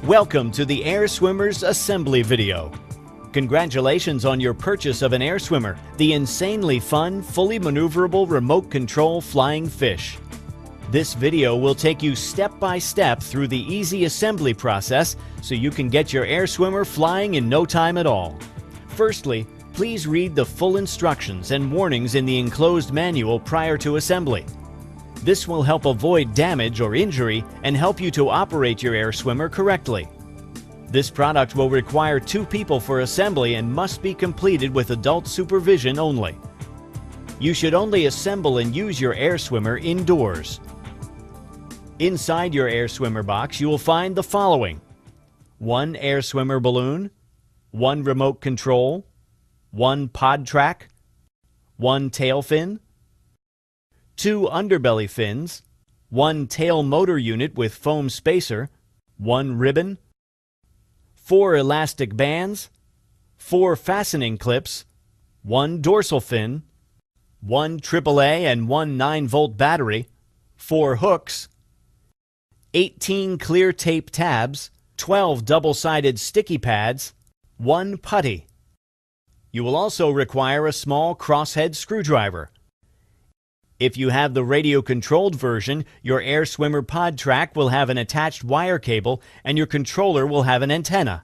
Welcome to the Air Swimmer's assembly video. Congratulations on your purchase of an Air Swimmer, the insanely fun, fully maneuverable remote control flying fish. This video will take you step by step through the easy assembly process so you can get your Air Swimmer flying in no time at all. Firstly, please read the full instructions and warnings in the enclosed manual prior to assembly. This will help avoid damage or injury and help you to operate your Air Swimmer correctly. This product will require 2 people for assembly and must be completed with adult supervision only. You should only assemble and use your Air Swimmer indoors. Inside your Air Swimmer box, you will find the following: 1 Air Swimmer balloon, 1 remote control, 1 pod track, 1 tail fin, 2 underbelly fins, 1 tail motor unit with foam spacer, 1 ribbon, 4 elastic bands, 4 fastening clips, 1 dorsal fin, 1 AAA and 1 9-volt battery, 4 hooks, 18 clear tape tabs, 12 double-sided sticky pads, 1 putty. You will also require a small crosshead screwdriver. If you have the radio-controlled version, your Air Swimmer pod track will have an attached wire cable and your controller will have an antenna.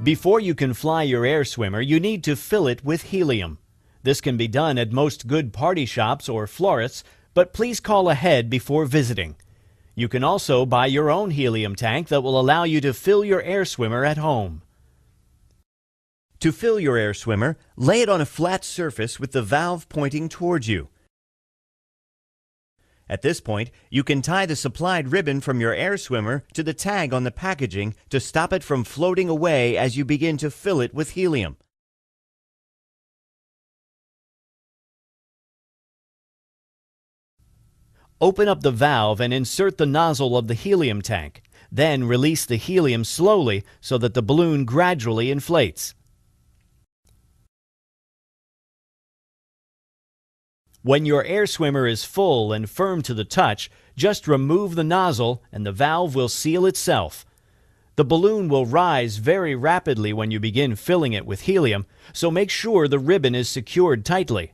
Before you can fly your Air Swimmer, you need to fill it with helium. This can be done at most good party shops or florists, but please call ahead before visiting. You can also buy your own helium tank that will allow you to fill your Air Swimmer at home. To fill your Air Swimmer, lay it on a flat surface with the valve pointing towards you. At this point, you can tie the supplied ribbon from your Air Swimmer to the tag on the packaging to stop it from floating away as you begin to fill it with helium. Open up the valve and insert the nozzle of the helium tank. Then release the helium slowly so that the balloon gradually inflates. When your Air Swimmer is full and firm to the touch, just remove the nozzle and the valve will seal itself. The balloon will rise very rapidly when you begin filling it with helium, so make sure the ribbon is secured tightly.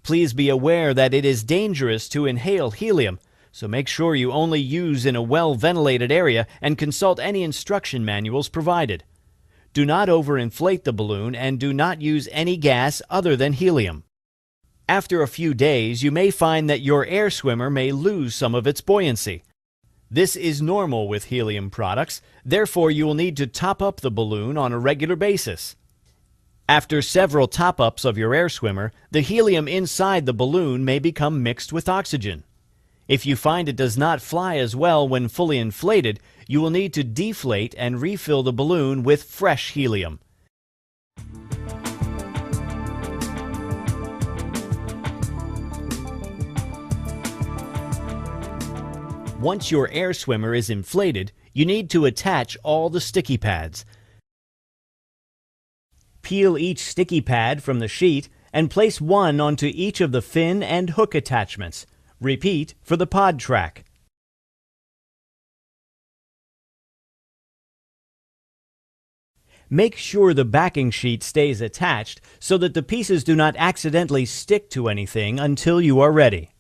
Please be aware that it is dangerous to inhale helium, so make sure you only use in a well-ventilated area and consult any instruction manuals provided. Do not overinflate the balloon and do not use any gas other than helium. After a few days, you may find that your Air Swimmer may lose some of its buoyancy. This is normal with helium products, therefore you will need to top up the balloon on a regular basis. After several top-ups of your Air Swimmer, the helium inside the balloon may become mixed with oxygen. If you find it does not fly as well when fully inflated, you will need to deflate and refill the balloon with fresh helium. Once your Air Swimmer is inflated, you need to attach all the sticky pads. Peel each sticky pad from the sheet and place one onto each of the fin and hook attachments. Repeat for the pod track. Make sure the backing sheet stays attached so that the pieces do not accidentally stick to anything until you are ready.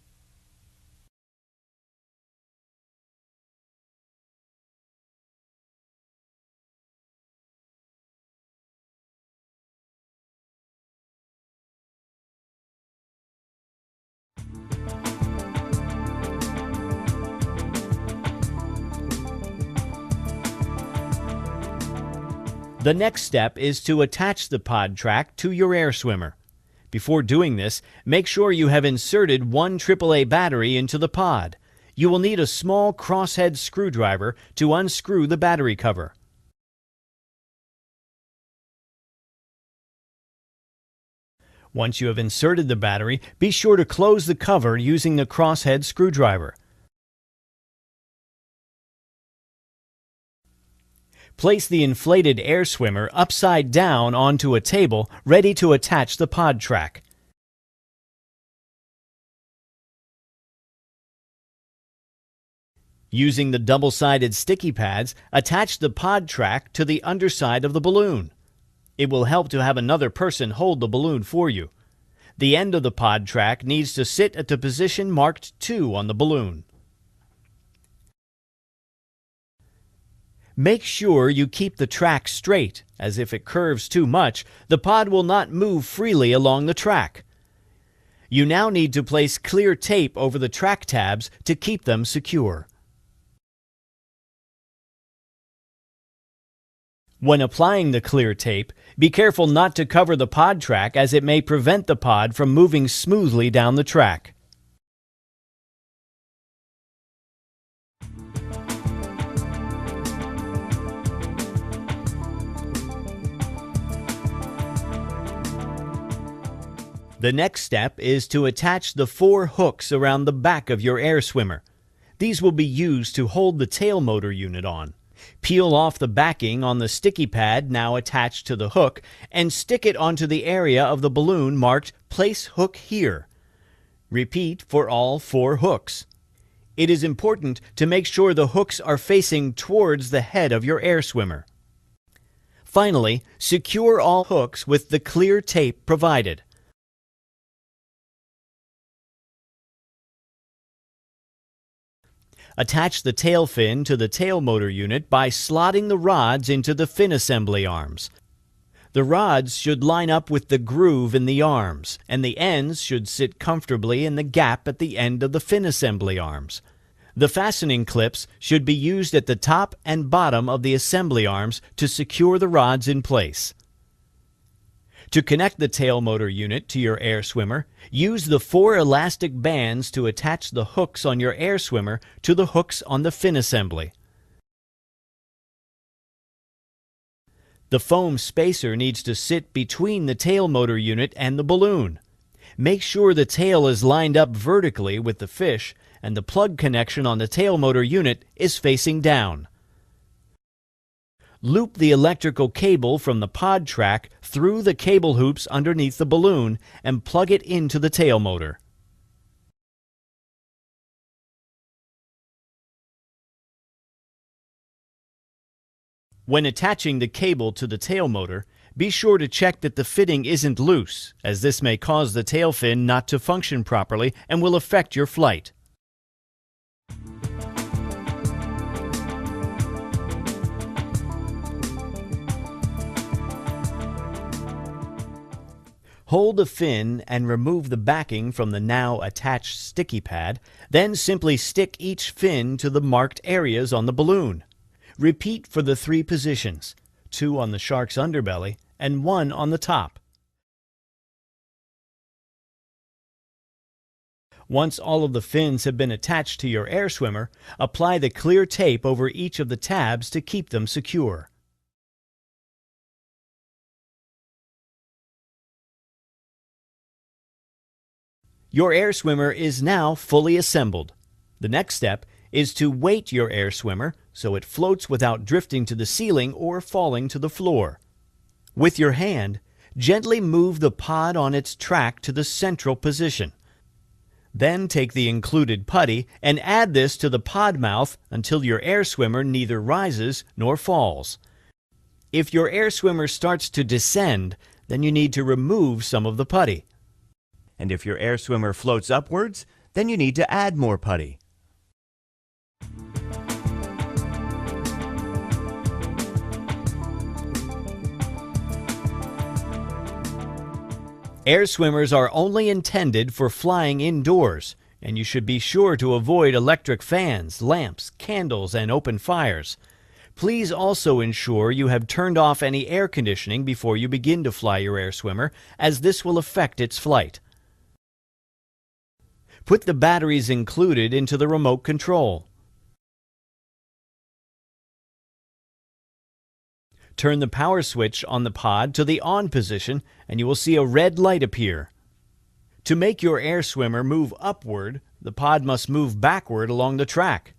The next step is to attach the pod track to your Air Swimmer. Before doing this, make sure you have inserted 1 AAA battery into the pod. You will need a small crosshead screwdriver to unscrew the battery cover. Once you have inserted the battery, be sure to close the cover using the crosshead screwdriver. Place the inflated air swimmer upside down onto a table ready to attach the pod track. Using the double-sided sticky pads, attach the pod track to the underside of the balloon. It will help to have another person hold the balloon for you. The end of the pod track needs to sit at the position marked 2 on the balloon. Make sure you keep the track straight, as if it curves too much, the pod will not move freely along the track. You now need to place clear tape over the track tabs to keep them secure. When applying the clear tape, be careful not to cover the pod track as it may prevent the pod from moving smoothly down the track. The next step is to attach the 4 hooks around the back of your air swimmer. These will be used to hold the tail motor unit on. Peel off the backing on the sticky pad now attached to the hook and stick it onto the area of the balloon marked "Place hook here." Repeat for all 4 hooks. It is important to make sure the hooks are facing towards the head of your air swimmer. Finally, secure all hooks with the clear tape provided. Attach the tail fin to the tail motor unit by slotting the rods into the fin assembly arms. The rods should line up with the groove in the arms, and the ends should sit comfortably in the gap at the end of the fin assembly arms. The fastening clips should be used at the top and bottom of the assembly arms to secure the rods in place. To connect the tail motor unit to your air swimmer, use the 4 elastic bands to attach the hooks on your air swimmer to the hooks on the fin assembly. The foam spacer needs to sit between the tail motor unit and the balloon. Make sure the tail is lined up vertically with the fish and the plug connection on the tail motor unit is facing down. Loop the electrical cable from the pod track through the cable hoops underneath the balloon and plug it into the tail motor. When attaching the cable to the tail motor, be sure to check that the fitting isn't loose, as this may cause the tail fin not to function properly and will affect your flight. Hold the fin and remove the backing from the now attached sticky pad, then simply stick each fin to the marked areas on the balloon. Repeat for the 3 positions, 2 on the shark's underbelly and 1 on the top. Once all of the fins have been attached to your air swimmer, apply the clear tape over each of the tabs to keep them secure. Your air swimmer is now fully assembled. The next step is to weight your air swimmer so it floats without drifting to the ceiling or falling to the floor. With your hand, gently move the pod on its track to the central position. Then take the included putty and add this to the pod mouth until your air swimmer neither rises nor falls. If your air swimmer starts to descend, then you need to remove some of the putty. And if your air swimmer floats upwards, then you need to add more putty. Air swimmers are only intended for flying indoors, and you should be sure to avoid electric fans, lamps, candles, and open fires. Please also ensure you have turned off any air conditioning before you begin to fly your air swimmer, as this will affect its flight. Put the batteries included into the remote control. Turn the power switch on the pod to the on position and you will see a red light appear. To make your air swimmer move upward, the pod must move backward along the track.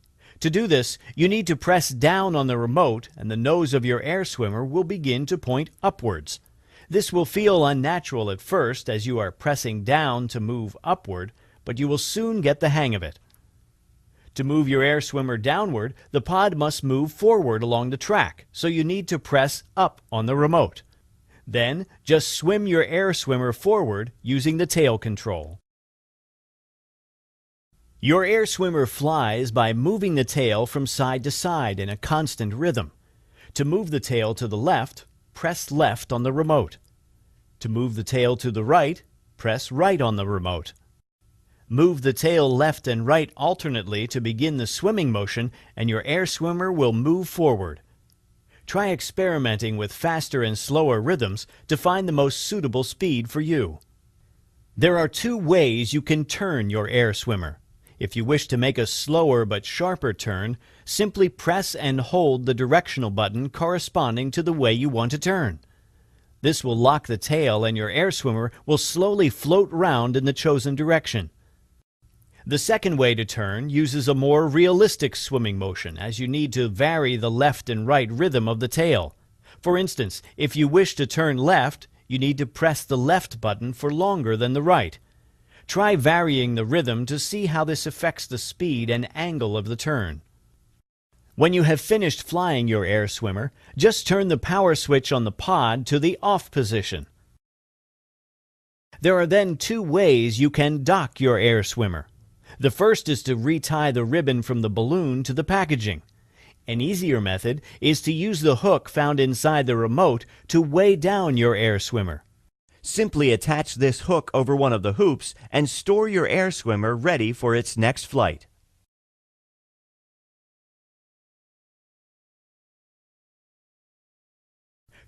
To do this, you need to press down on the remote and the nose of your air swimmer will begin to point upwards. This will feel unnatural at first as you are pressing down to move upward, but you will soon get the hang of it. To move your air swimmer downward, the pod must move forward along the track, so you need to press up on the remote. Then, just swim your air swimmer forward using the tail control. Your air swimmer flies by moving the tail from side to side in a constant rhythm. To move the tail to the left, press left on the remote. To move the tail to the right, press right on the remote. Move the tail left and right alternately to begin the swimming motion, and your air swimmer will move forward. Try experimenting with faster and slower rhythms to find the most suitable speed for you. There are two ways you can turn your air swimmer. If you wish to make a slower but sharper turn, simply press and hold the directional button corresponding to the way you want to turn. This will lock the tail and your air swimmer will slowly float round in the chosen direction. The second way to turn uses a more realistic swimming motion, as you need to vary the left and right rhythm of the tail. For instance, if you wish to turn left, you need to press the left button for longer than the right. Try varying the rhythm to see how this affects the speed and angle of the turn. When you have finished flying your air swimmer, just turn the power switch on the pod to the off position. There are then two ways you can dock your air swimmer. The first is to retie the ribbon from the balloon to the packaging. An easier method is to use the hook found inside the remote to weigh down your air swimmer. Simply attach this hook over one of the hoops and store your air swimmer ready for its next flight.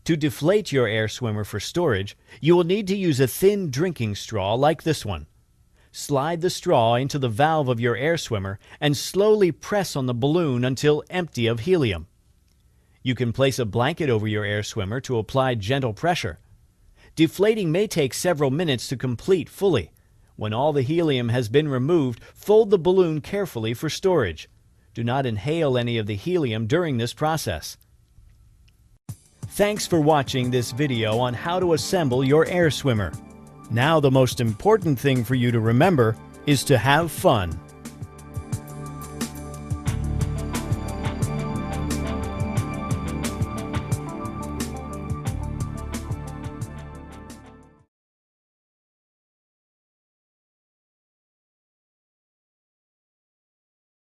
To deflate your air swimmer for storage, you will need to use a thin drinking straw like this one. Slide the straw into the valve of your air swimmer and slowly press on the balloon until empty of helium. You can place a blanket over your air swimmer to apply gentle pressure. Deflating may take several minutes to complete fully. When all the helium has been removed, fold the balloon carefully for storage. Do not inhale any of the helium during this process. Thanks for watching this video on how to assemble your air swimmer. Now the most important thing for you to remember is to have fun.